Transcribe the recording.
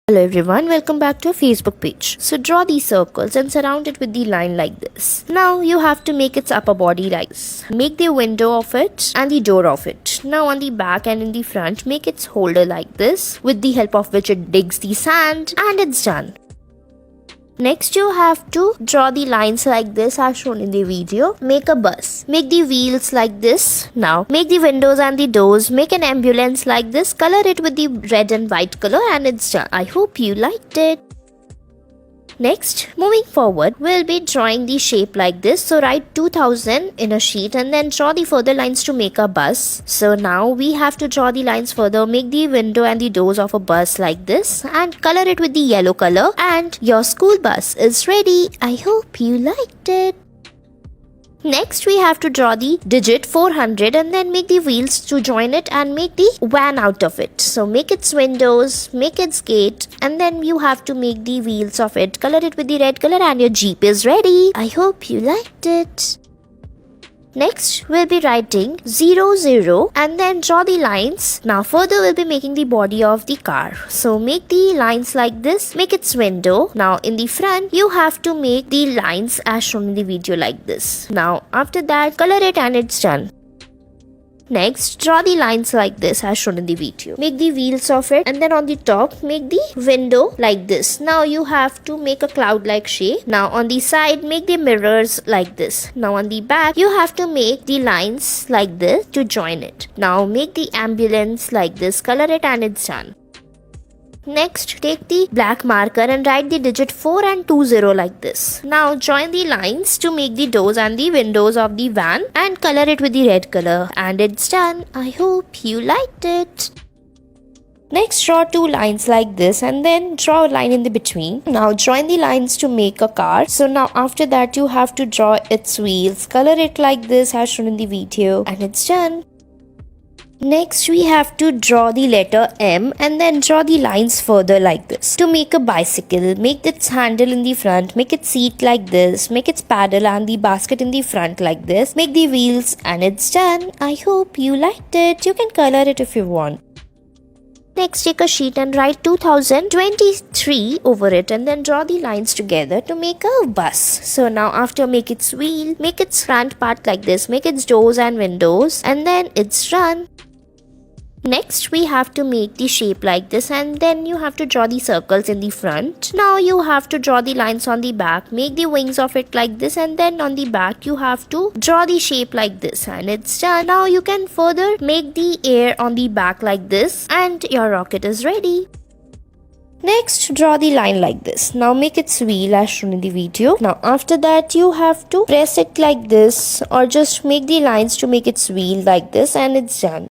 Hello everyone, welcome back to our Facebook page. So draw these circles and surround it with the line like this. Now you have to make its upper body like this. Make the window of it and the door of it. Now on the back and in the front, make its holder like this, with the help of which it digs the sand, and it's done. Next you have to draw the lines like this as shown in the video. Make a bus. Make the wheels like this. Now make the windows and the doors. Make an ambulance like this. Color it with the red and white color and it's done. I hope you liked it. Next, moving forward, we'll be drawing the shape like this. So write 2000 in a sheet and then draw the further lines to make a bus. So now we have to draw the lines further, make the window and the doors of a bus like this and color it with the yellow color, and your school bus is ready. I hope you liked it. Next, we have to draw the digit 400 and then make the wheels to join it and make the van out of it. So make its windows, make its gate, and then you have to make the wheels of it. Color it with the red color and your Jeep is ready. I hope you liked it. Next, we'll be writing 00 and then draw the lines. Now further we'll be making the body of the car. So make the lines like this, make its window. Now in the front, you have to make the lines as shown in the video like this. Now after that, color it and it's done. Next, draw the lines like this as shown in the video. Make the wheels of it and then on the top, make the window like this. Now you have to make a cloud-like shape. Now on the side, make the mirrors like this. Now on the back, you have to make the lines like this to join it. Now make the ambulance like this, color it and it's done. Next, take the black marker and write the digit 4 and 20 like this. Now join the lines to make the doors and the windows of the van and color it with the red color. And it's done. I hope you liked it. Next, draw two lines like this and then draw a line in the between. Now join the lines to make a car. So now after that you have to draw its wheels. Color it like this as shown in the video and it's done. Next, we have to draw the letter M and then draw the lines further like this. To make a bicycle, make its handle in the front, make its seat like this, make its paddle and the basket in the front like this, make the wheels and it's done. I hope you liked it. You can color it if you want. Next, take a sheet and write 2023 over it and then draw the lines together to make a bus. So now after make its wheel, make its front part like this, make its doors and windows and then it's done. Next, we have to make the shape like this and then you have to draw the circles in the front. Now you have to draw the lines on the back, make the wings of it like this and then on the back you have to draw the shape like this and it's done. Now you can further make the air on the back like this and your rocket is ready. Next, draw the line like this. Now make its wheel as shown in the video. Now after that you have to press it like this or just make the lines to make its wheel like this and it's done.